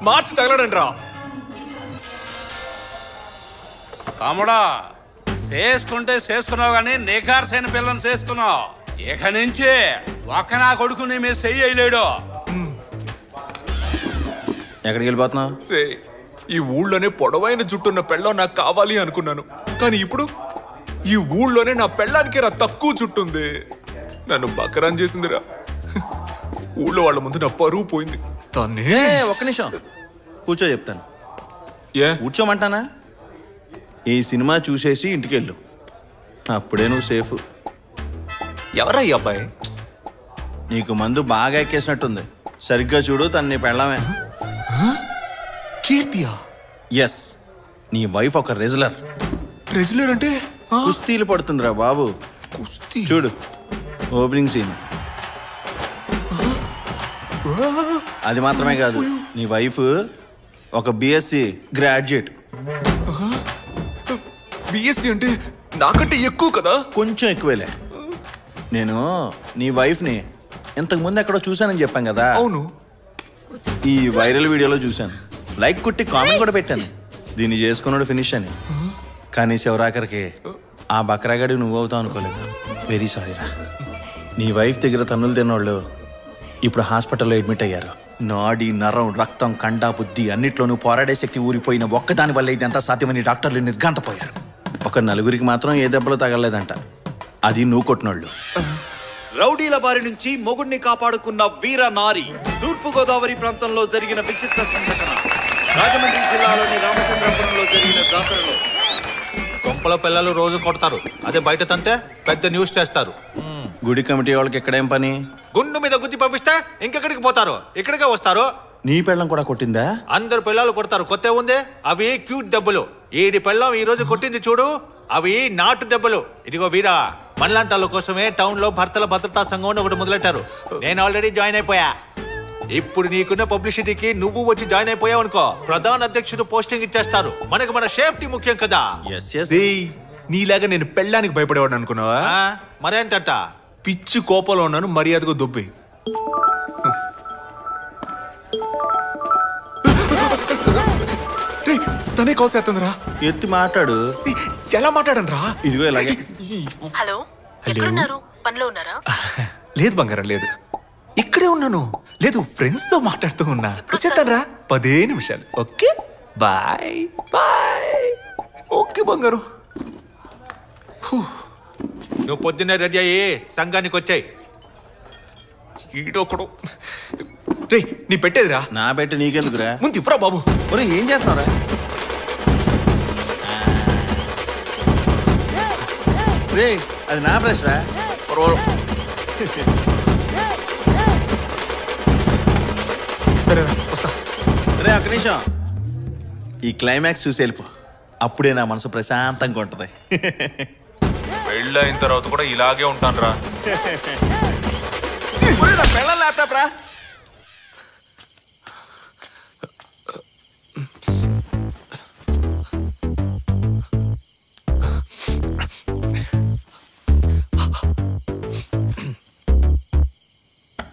మార్చి తగలడండి రా తమ్ముడా. చేసుకుంటే చేసుకున్నావు కానీ నిఖార్సైన పిల్లని చేసుకున్నావు. ఇక నుంచి ఒక్క నా కొడుకు నీ మీద చెయ్యి వేయలేడు. ఎక్కడికి వెళ్ళిపోతున్నావు? ఈ ఊళ్ళోనే పొడవైన జుట్టున్న పెళ్ళం నాకు కావాలి అనుకున్నాను, కానీ ఇప్పుడు ఈ ఊళ్ళోనే నా పెళ్ళానికి రా తక్కువ జుట్టుంది. నన్ను బకరాన్ చేసిందిరా. ఊళ్ళో వాళ్ళ ముందు నా పరువు పోయింది. ఒక్క నిమిషం కూర్చో, చెప్తాను. ఏ కూర్చోమంటానా? ఈ సినిమా చూసేసి ఇంటికి వెళ్ళు, అప్పుడే నువ్వు సేఫ్. ఎవరా ఈ అబ్బాయి? నీకు మందు బాగా ఎక్కేసినట్టుంది. సరిగ్గా చూడు, తను నీ పెళ్ళామే. కీర్తియా? ఎస్, నీ వైఫ్ ఒక రెజ్లర్. రెజ్లర్ అంటే? కుస్తీలు పడుతుందిరా బాబు. కుస్తీ? చూడు ఓపెనింగ్ సీన్. అది మాత్రమే కాదు, నీ వైఫ్ ఒక బిఎస్సి గ్రాడ్యుయేట్. బిఎస్సి అంటే నాకంటే ఎక్కువ కదా? కొంచెం ఎక్కువేలే. నేను నీ వైఫ్ని ఇంతకుముందు ఎక్కడో చూశానని చెప్పాను కదా. అవును, ఈ వైరల్ వీడియోలో చూశాను. లైక్ కొట్టి కామెంట్ కూడా పెట్టాను, దీన్ని చేసుకున్నాడు ఫినిష్ అని. కానీ శివరాకరికి ఆ బక్రాగాడి నువ్వు అవుతావు అనుకోలేదు. వెరీ సారీ రా. నీ వైఫ్ దగ్గర తన్నులు తిన్నోళ్ళు ఇప్పుడు హాస్పిటల్లో అడ్మిట్ అయ్యారు. నాడి, నరం, రక్తం, కండ, బుద్ధి అన్నిట్లోనూ పోరాడే శక్తి ఊరిపోయిన ఒక్కదాని వల్ల ఇదంతా సాధ్యమని డాక్టర్లు నిర్ఘాంతపోయారు. ఒక నలుగురికి మాత్రం ఏ దెబ్బలు తగలలేదంట, అది నువ్వు కొట్టినోళ్ళు. రౌడీల బారి నుంచి మొగుడిని కాపాడుకున్న వీర నారి. తూర్పుగోదావరి ప్రాంతంలో జరిగిన విచిత్ర సంఘటన. రాజమండ్రి జిల్లాలోని రామచంద్రపురంలో జరిగిన జాతరలో కొంపల పిల్లలు రోజు కొడతారు, అదే బయట తంతే పెద్ద న్యూస్ చేస్తారు. గుడి కమిటీ వాళ్ళకి ఎక్కడేం పని? గుండు మీద గుద్ది పంపిస్తే ఇంకెక్కడికి పోతారు? ఇక్కడికే వస్తారు. నీ పెళ్ళం కూడా కొట్టిందా? అందరు పిల్లలు కొడతారు, కొత్త ఉంది. అవి క్యూట్ దెబ్బలు. ఈడి పెళ్ళం ఈ రోజు కొట్టింది చూడు, అవి నాటు దెబ్బలు. ఇదిగో వీరా, మనలాంటాల కోసమే టౌన్ లో భర్తల భద్రతా సంఘం ఒకటి మొదలెట్టారు. నేను ఆల్రెడీ జాయిన్ అయిపోయా. ఇప్పుడు నీకున్న పబ్లిసిటీకి నువ్వు వచ్చి జాయిన్ అయిపోయావు అనుకో, ప్రధాన అధ్యక్షుడు పోస్టింగ్ ఇచ్చేస్తారు. మనకు మన సేఫ్టీ ముఖ్యం కదా. నీలాగా నేను పెళ్ళానికి భయపడేవాడు అనుకున్నావా? మరేంటట? పిచ్చి కోపంలో ఉన్నాను, మర్యాదగా దుబ్బి. తనే కాల్ చేస్తుందిరా. ఎత్తి మాట్లాడు. ఎలా మాట్లాడను రా? ఇదిగో ఇలాగే. హలో, ఎక్కడున్నారు? పనిలో ఉన్నారా? లేదు బంగారం, లేదు, ఇక్కడే ఉన్నాను. లేదు, ఫ్రెండ్స్ తో మాట్లాడుతూ ఉన్నా. వచ్చేస్తాను రా, 10 నిమిషాలు. Okay, bye bye. ఓకే బంగారం. నువ్వు పొద్దున్నే రెడీ అయ్యి సంఘానికి వచ్చాయి. ఈడొకడు. రే, నీ పెట్టేదిరా. నా పెట్టి నీకెందుకురా? ముందు ఇవ్వరా బాబు. ఒరే, ఏం చేస్తావురా? రే, అది నా బ్రష్ రా. సరేరా, వస్తా. రే, ఒక్క నిమిషం. ఈ క్లైమాక్స్ చూసి వెళ్ళిపో, అప్పుడే నా మనసు ప్రశాంతంగా ఉంటుంది. పెళ్ళైన తర్వాత కూడా ఇలాగే ఉంటాను రా. నా పెళ్ళ ల్యాప్టాప్ రా.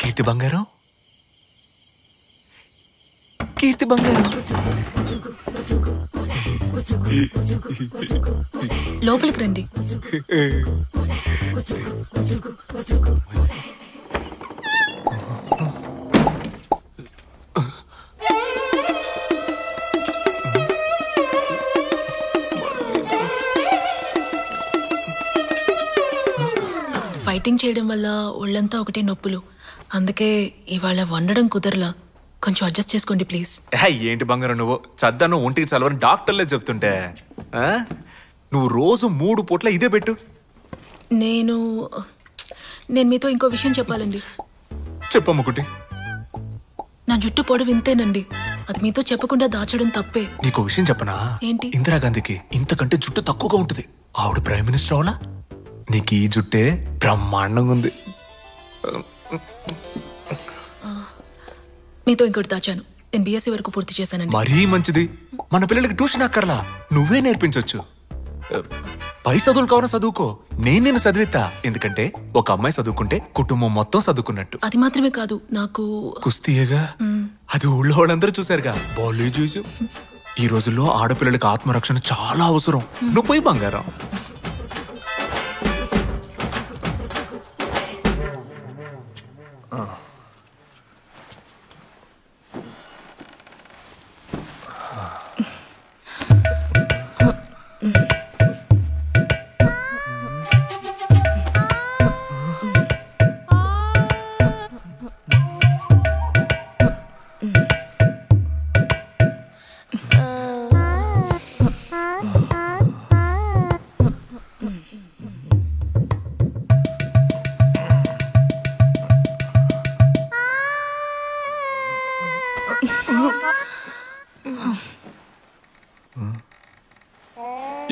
కీర్తి బంగారం, కీర్తి బంగారం. లోపలికి రండి. ఫైటింగ్ చేయడం వల్ల ఒళ్ళంతా ఒకటే నొప్పులు, అందుకే ఇవాళ వండడం కుదరలా. కొంచెం అడ్జస్ట్ చేసుకోండి ప్లీజ్. ఏంటి బంగారం నువ్వు చద్దాను ఒంటికి చలవని డాక్టర్లే చెప్తుంటే నువ్వు రోజు 3 పూట్ల ఇదే పెట్టు. నేను మీతో ఇంకో విషయం చెప్పాలండి. చెప్పమ్మకుటి. నా జుట్టు పొడవు ఇంతేనండి, అది మీతో చెప్పకుండా దాచడం తప్పే. నీకు విషయం చెప్పనా? ఏంటి? ఇందిరాగాంధీకి ఇంతకంటే జుట్టు తక్కువగా ఉంటుంది. ఆవిడ ప్రైమ్ మినిస్టర్ అవునా? నీకు ఈ జుట్టే బ్రహ్మాండంగా ఉంది. మీతో ఇంకోటి దాచాను. నేను బిఎస్సీ వరకు పూర్తి చేశానండి. మరీ మంచిది. మన పిల్లలకి ట్యూషన్ అక్కర్లా, నువ్వే నేర్పించవచ్చు. పై చదువులు కావాలని చదువుకో, నేను చదివిస్తా. ఎందుకంటే ఒక అమ్మాయి చదువుకుంటే కుటుంబం మొత్తం చదువుకున్నట్టు. అది మాత్రమే కాదు, నాకు కుస్తీయేగా, అది ఊళ్ళో వాళ్ళందరూ చూసారుగా. బాలే చూసి ఈ రోజుల్లో ఆడపిల్లలకి ఆత్మరక్షణ చాలా అవసరం. నువ్వు పోయి బంగారం.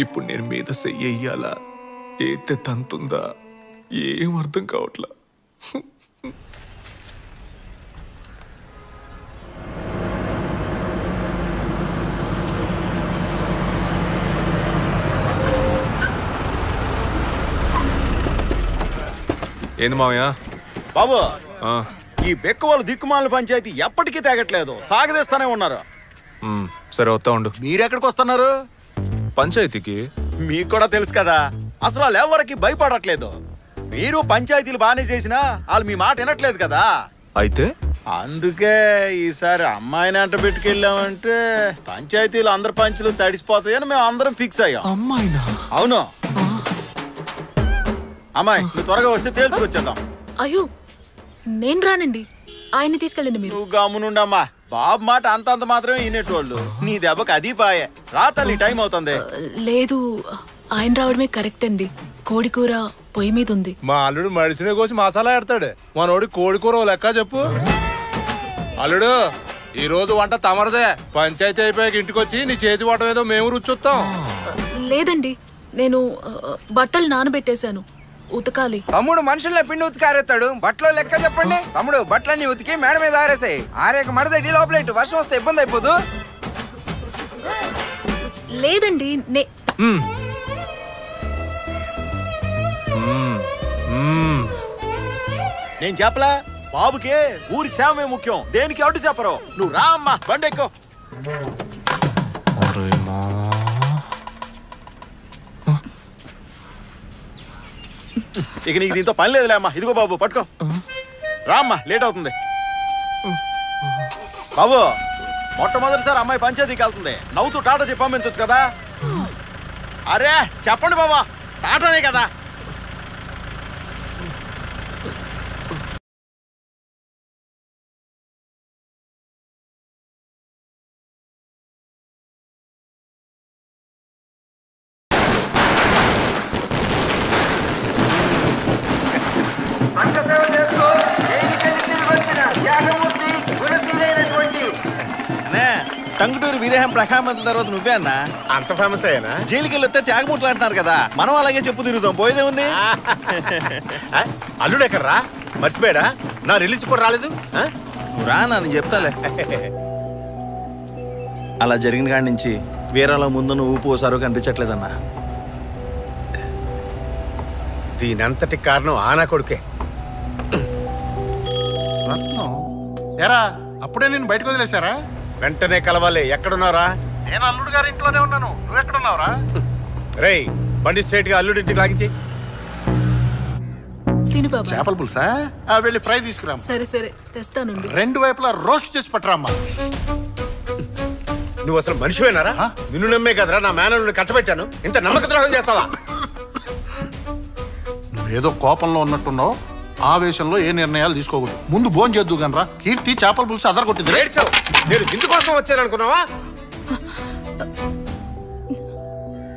ఇప్పుడు నేను మీద చెయ్యాలా, ఏతే తంతుందా, ఏం అర్థం కావట్లా. ఏంది మావయ్య? బాబు, ఆ, ఈ బెక్క వాళ్ళు దిక్కుమాల పంచాయతీ ఎప్పటికీ తేగట్లేదు, సాగదీస్తానే ఉన్నారు. సరే వస్తా ఉండు. మీరెక్కడికి వస్తున్నారు? పంచాయతీకి. మీకు కూడా తెలుసు కదా, అసలు వాళ్ళు ఎవరికి భయపడట్లేదు. మీరు పంచాయతీలు బాగానే చేసినా వాళ్ళు మీ మాట వినట్లేదు కదా. అయితే అందుకే ఈసారి అమ్మాయిని అంట పెట్టుకెళ్ళామంటే పంచాయతీలు అందరు పంచులు తడిసిపోతాయని మేము అందరం ఫిక్స్ అయ్యాం. అమ్మాయినా? అవును. అమ్మాయి, నువ్వు త్వరగా వస్తే తేల్చుకొచ్చేద్దాం. అయ్యో, నేను రానండి, ఆయన్ని తీసుకెళ్ళండి మీరు. నువ్వు గమ్మునుండమ్మా, బాబు మాట అంతంత మాత్రమే వినేటోళ్ళు. నీ దెబ్బకి అది పాయే. రా తల్లి, టైం అవుతుంది. లేదు, ఆయన రావడమే కరెక్ట్ అండి. కోడి కూర పొయ్యి మీద ఉంది. మా అల్లుడు మడిసినే కోసి మసాలా ఎడతాడు, మనోడి కోడి కూర లెక్క చెప్పు. అల్లుడు, ఈ రోజు వంట తమరదే. పంచాయతీ అయిపోయాక ఇంటికి వచ్చి నీ చేతి వంట ఏదో మేము రుచొస్తాం. లేదండి, నేను బట్టలు నానబెట్టేశాను, ఉతకాలి. తమ్ముడు మనుషుల్లో పిండి ఉతికారేస్తాడు, బట్టలో లెక్క చెప్పండి. తమ్ముడు బట్టలన్నీ ఉతికి మేడ మీద ఆరేసాయి. ఆరేక మడదడి లోపలేంటి, వర్షం వస్తే ఇబ్బంది అయిపోదు. లేదండి, నేను చెప్పలా, బాబుకే ఊరి క్షేమమే ముఖ్యం, దేనికి అడ్డు చెప్పరు. నువ్వు రా అమ్మా, బండి ఎక్కు. ఇక నీకు దీంతో పని లేదులే అమ్మా. ఇదిగో బాబు, పట్టుకో. రా అమ్మా, లేట్ అవుతుంది. బాబు, మొట్టమొదటిసారి అమ్మాయి పంచాయతీకి వెళ్తుంది. నవ్వుతూ టాటా చెప్పి పంపించవచ్చు కదా. అరే చెప్పండి బాబా, టాటానే కదా. సంఘ సేవ చేస్తూ జైలుకెళ్ళి తిరిగి వచ్చిన త్యాగమూర్తి గుణశీలైనటువంటి టంగుటూరు వీరేహం ప్రఖామంతుల తర్వాత నువ్వే అన్నా? అంత ఫేమస్ అయ్యానా? జైలుకి వెళ్ళి వస్తే త్యాగమూర్తులు అంటున్నారు కదా, మనం అలాగే చెప్పు తిరుగుతాం, పోయేదే ఉంది. అల్లుడు ఎక్కడరా? మర్చిపోయాడా? నా రిలీజ్ కూడా రాలేదు. రా నేను చెప్తాలే. అలా జరిగిన కాడి నుంచి వీరాలో ముందు నువ్వు ఊపు ఓసారో కనిపించట్లేదన్నా. దీనంతటి కారణం ఆనా కొడుకే. ఎరా, అప్పుడే నేను బయటకు వదిలేశారా? వెంటనే కలవాలి. ఎక్కడున్నారా? నేను అల్లుడు గారి ఇంట్లోనే ఉన్నాను. నువ్వు ఎక్కడున్నావురా? రేయ్, బండి స్ట్రైట్ గా అల్లుడి ఇంటికి లాగించి. తిను బాబా. చేపల పులుసా? వెళ్ళి ఫ్రై తీసుకురా. సరే సరే, తెస్తాను. రెండు వైపులా రోస్ట్ చేసి పట్టరామ్మా. నువ్వు అసలు మనిషివేనారా? నిన్ను నమ్మే కదరా నా మేనల్ని కట్టబెట్టాను. ఇంత నమ్మక ద్రోహం చేస్తావా? నువ్వేదో కోపంలో ఉన్నట్టున్నావు, ఆవేశంలో ఏ నిర్ణయాలు తీసుకోకూడదు. ముందు భోజనం చేద్దు గనరా. కీర్తి చేపల పులుసు అదరగొట్టింది. నేను ఇందుకోసం వచ్చాను అనుకున్నావా?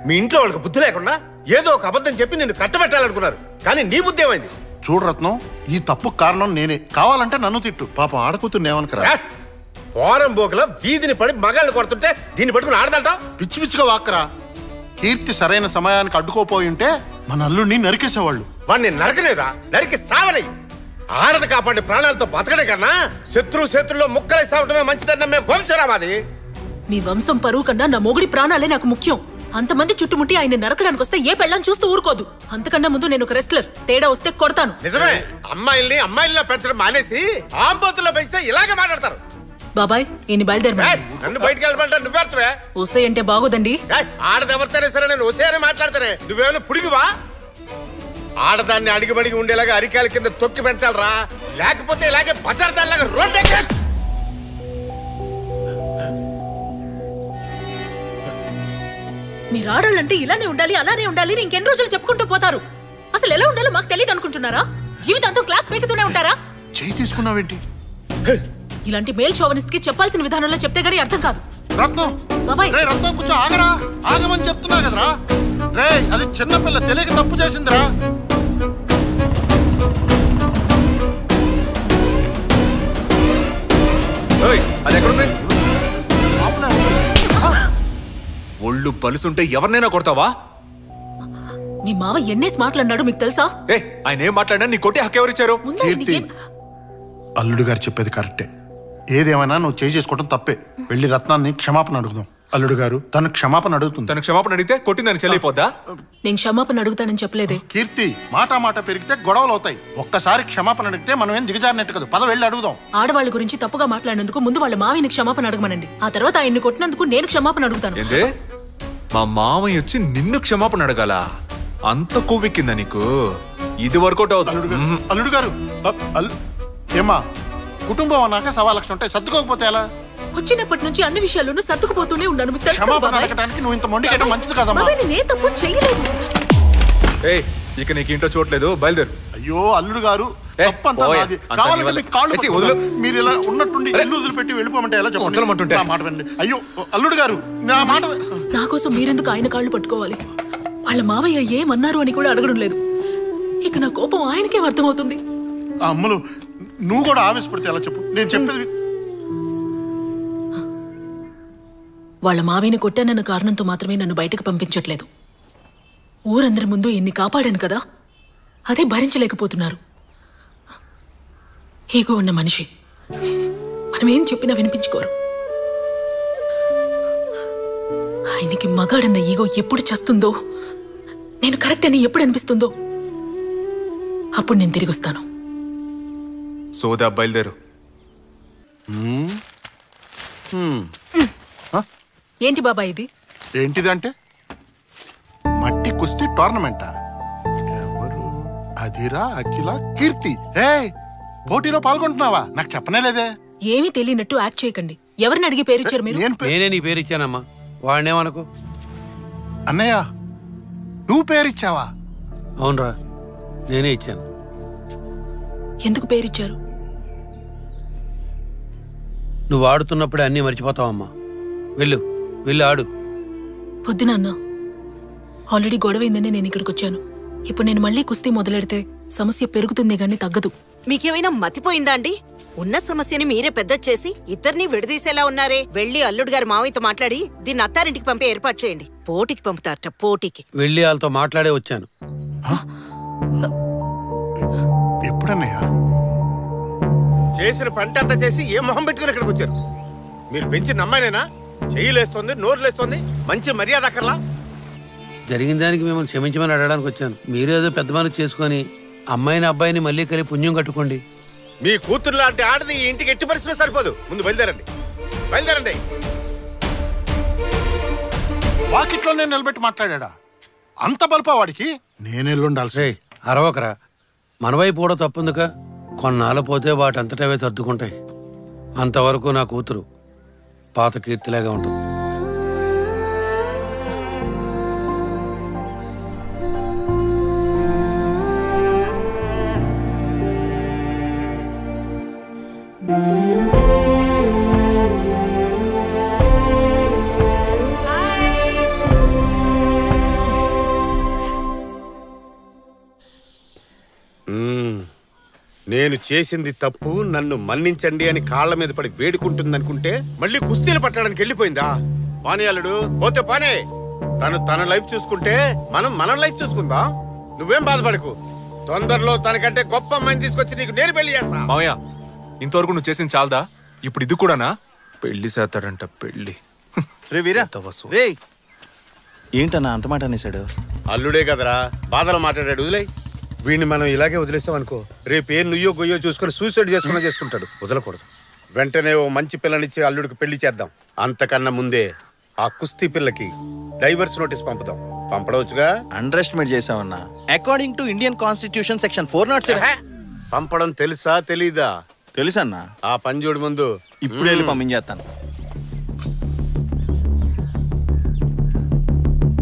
మీ ఇంట్లో వాళ్ళకి బుద్ధి లేకుండా ఏదో ఒక అబద్ధం చెప్పి నిన్ను కట్టబెట్టాలనుకున్నారు. కానీ నీ బుద్ధి ఏమైంది? చూడు రత్నం, ఈ తప్పు కారణం నేనే. కావాలంటే నన్ను తిట్టు, పాపం ఆడకూతురు ఏమనుకరా. పోరం బోకల వీధిని పడి మగాళ్ళు కొడుతుంటే దీన్ని పట్టుకుని ఆడదంట. పిచ్చి పిచ్చిగా వాక్కరా. కీర్తి సరైన సమయానికి అడ్డుకోపోయి ఉంటే మన అల్లుడిని నరికేసేవాళ్ళు. వాడిని నరకలేదా? నరికి సావని. ఆడది కాపాడి ప్రాణాలతో బతకడే కన్నా శత్రులో ముక్కలై సావటమే మంచిదన్న వంశరామాది. మీ వంశం పరువు కన్నా నా మొగుడి ప్రాణాలే నాకు ముఖ్యం. అంతమంది చుట్టుముట్టి ఆయన నరకడానికి వస్తే ఏ పెళ్ళం చూస్తూ ఊరుకోదు. అంతకన్నా ముందు నేను ఒక రెస్లర్, తేడా వస్తే కొడతాను. నిజమే, అమ్మాయిల్లో పెంచడం మానేసి ఆంబోతుల్లో పెంచితే ఇలాగే మాట్లాడతారు. బాబాయ్ ఈయన బయలుదేరి. నన్ను బయటికి వెళ్ళమంటా నువ్వెడతావే? ఓసే అంటే బాగోదండి. ఆడదెవరితేనే సరే నేను ఓసేనే మాట్లాడతానే. నువ్వేమైనా పుడిగివా? ఆడదాన్ని అడిగిబడిగి ఉండేలాగా అరికాల కింద తొక్కి పెంచాలరా, లేకపోతే ఇలాగే బజార్ దానిలాగా రోడ్డు ఎక్కే. మీరు ఆడాలంటే ఇలానే ఉండాలి, అలానే ఉండాలి, ఇంకెన్ని రోజులు చెప్పుకుంటూ పోతారు? అసలు ఎలా ఉండాలో మాకు తెలియదు అనుకుంటున్నారా? జీవితాంతం క్లాస్ పెరుగుతూనే ఉంటారా? చేయి తీసుకున్నావేంటి? ఇలాంటి మేల్ షోవనిస్ట్ కి చెప్పాల్సిన విధానంలో చెప్తే గానీ అర్థం కాదు. రత్నం బాబాయ్, రే రత్నం కొంచెం ఆగరా, ఆగమని చెప్తున్నా కదరా. రే అది చిన్నపిల్ల, తెలియక తప్పు చేసిందిరా. అది ఎక్కడుంది? ఒళ్ళు పలుసుంటే ఎవరినైనా కొడతావా? మీ మావ ఎన్నేసి మాట్లాడినాడు మీకు తెలుసా? ఆయన ఏం మాట్లాడినా నీ కొట్టే హక్కు ఎవరిచ్చారు? అల్లుడు గారు చెప్పేది కరెక్టే. ఏదేమైనా నువ్వు చేసుకోవడం తప్పే. వెళ్ళి రత్నాన్ని క్షమాపణ అడుగుదాం. అల్లుడు గారు తను క్షమాపణ అడుగుతుంది. తను క్షమాపణ అడిగితే కొట్టిందని చెల్లిపోద్దా? నేను క్షమాపణ అడుగుతానని చెప్పలేదే. కీర్తి, మాట పెరిగితే గొడవలు అవుతాయి. ఒక్కసారి క్షమాపణ అడిగితే మనం ఏం దిగజారినట్టు కదా. పద వెళ్ళి అడుగుదాం. ఆడవాళ్ళ గురించి తప్పుగా మాట్లాడినందుకు ముందు వాళ్ళ మావిని క్షమాపణ అడగమనండి. ఆ తర్వాత ఆయన్ని కొట్టినందుకు నేను క్షమాపణ అడుగుతాను. ఏందే, మా మామయ్య వచ్చి నిన్ను క్షమాపణ అడగాల? అంత కొవ్వెక్కిందా నీకు? ఇది వర్కౌట్ అవుతుంది. అల్లుడు గారు ఏమా, కుటుంబం అన్నాక 1,00,000 ఉంటాయి, సర్దుకోకపోతే ఎలా? వచ్చినప్పటి నుంచి అన్ని విషయాల్లోనూ సర్దుకుపోతూనే ఉన్నాను. మీకు తెలుసు క్షమాపణ అడగడానికి నువ్వు ఇంత మొండికేయడం మంచిది కదమ్మా. నేను తప్పు చేయలేదు. ఇక నీకు ఇంట్లో చోట్లేదు, బయలుదేరు. అయ్యో అల్లుడు గారు, తప్పంతా నాది. కావాలంటే మీకు కాళ్ళు పట్టుకుంటా. మీరు ఇలా ఉన్నట్టుండి ఇల్లు వదిలిపెట్టి వెళ్ళిపోమంటే ఎలా చెప్పండి? నా మాట వినండి. అయ్యో అల్లుడు గారు, నా మాట. నా కోసం మీరెందుకు ఆయన కాళ్ళు పట్టుకోవాలి? వాళ్ళ మావయ్య ఏమన్నారు అని కూడా అడగడం లేదు. ఇక నా కోపం ఆయనకే అర్థమవుతుంది. అమ్మలు, నువ్వు కూడా ఆవేశపడితే ఎలా చెప్పు? నేను చెప్పేది వాళ్ళ మావిని కొట్టానన్న కారణంతో మాత్రమే నన్ను బయటకు పంపించట్లేదు. ఊరందరి ముందు ఇన్ని కాపాడాను కదా, అదే భరించలేకపోతున్నారు. ఈగో ఉన్న మనిషి మనం ఏం చెప్పినా వినిపించుకోరు. ఆయనకి మగాడన్న ఈగో ఎప్పుడు చేస్తుందో, నేను కరెక్ట్ అని ఎప్పుడు అనిపిస్తుందో అప్పుడు నేను తిరిగి వస్తాను. సోదా, బయలుదేరు. ఏంటి బాబా ఇది? ఏంటిదంటే మట్టి కుస్తీ టోర్నమెంటా? ఎవరు? అదిరా, అఖిల, కీర్తి. పోటీలో పాల్గొంటున్నావా? నాకు చెప్పనే లేదే. ఏమీ తెలియనట్టు యాక్ట్ చేయకండి. ఎవరిని అడిగి పేరిచ్చారు మీరు? నేనే నీ పేరిచ్చానమ్మా, వాడినేమనుకో. అన్నయ్య, నువ్వు పేరిచ్చావా? అవునరా, నేనే ఇచ్చాను. ఎందుకు పేరిచ్చారు? నువ్వు ఆడుతున్నప్పుడే అన్నీ మర్చిపోతావమ్మా. వెళ్ళు, వెళ్ళి ఆడు. పొద్దున అన్నా, ఆల్రెడీ గొడవైందని నేను ఇక్కడికి వచ్చాను. ఇప్పుడు నేను మళ్ళీ కుస్తీ మొదలెడితే సమస్య పెరుగుతుంది గానీ తగ్గదు. మీకేమైనా మతిపోయిందా అండి? ఉన్న సమస్యని మీరే పెద్ద చేసి ఇద్దరిని విడదీసేలా ఉన్నారే. వెళ్ళి అల్లుడు గారు మావయ్యతో మాట్లాడి దీన్ని అత్తారింటికి పంపే ఏర్పాటు చేయండి. పోటీకి పంపుతారట, పోటీకి. వెళ్ళి వాళ్ళతో మాట్లాడే వచ్చాను. ఎప్పుడన్నయ్యా? చేసిన పంట అంతా చేసి ఏ మొహం పెట్టుకుని ఇక్కడికి వచ్చారు? మీరు పెంచిన అమ్మాయినేనా? చెయ్యిలేస్తోంది, నోరులేస్తోంది, మంచి మర్యాద అక్కర్లా? జరిగిన దానికి మిమ్మల్ని క్షమించమని అడగడానికి వచ్చాను. మీరేదో పెద్ద మనసు చేసుకొని అమ్మాయిని అబ్బాయిని మళ్ళీ కలిపి పుణ్యం కట్టుకోండి. మీ కూతురు లాంటి ఆడది ఈ ఇంటికి ఎట్టి పరిస్థితుల్లో సరిపోదు. ముందు బయలుదేరండి, బయలుదేరండి. వాకిట్లోనే నిలబెట్టి మాట్లాడా? అంత బలుపా వాడికి? నేనెళ్ళుండాల్సి. అరవకరా, మన వైపు కూడా తప్పుందిక. కొన్నాళ్ళు పోతే వాటంతటవే సర్దుకుంటాయి. అంతవరకు నా కూతురు పాత కీర్తిలాగా ఉంటుంది. నేను చేసింది తప్పు, నన్ను మన్నించండి అని కాళ్ల మీద పడి వేడుకుంటుందనుకుంటే మళ్ళీ కుస్తీలు పట్టడానికి వెళ్ళిపోయిందా? పానీ అల్లుడు, పోతే పానే. తన లైఫ్ చూసుకుంటే మనం మన లైఫ్ చూసుకుందాం. నువ్వేం బాధపడకు. తొందరలో తనకంటే గొప్ప అమ్మాయిని తీసుకొచ్చి నీకు నేను పెళ్లి చేస్తా. మామయ్య, ఇంతవరకు నువ్వు చేసింది చాలదా? ఇప్పుడు ఇది కూడానా? పెళ్లి చేస్తాడంట, పెళ్లి. రే వీరా, రే ఏంటన్నా అంత మాట అనేసాడు? అల్లుడే కదరా బాధలో మాట్లాడాడు. వదిలే వీడిని మనం ఇలాగే వదిలేస్తాం అనుకో, రేపు ఏం నుయ్యో గొయ్యో చూసుకొని సూసైడ్ చేసుకుంటాడు. వదలకూడదు. వెంటనే ఓ మంచి పిల్లనిచ్చి అల్లుడికి పెళ్లి చేద్దాం. అంతకన్నా ముందే ఆ కుస్తీ పిల్లకి డైవర్స్ నోటీస్ పంపుదాం. పంపడవచ్చుగా? అండర్ ఎస్టిమేట్ చేసావన్నా. According to Indian constitution section 407 పంపడం తెలుసా తెలీదా? తెలుసన్నా. ఆ పని చూడు ముందు. ఇప్పుడు వెళ్ళి పంపించేస్తాను.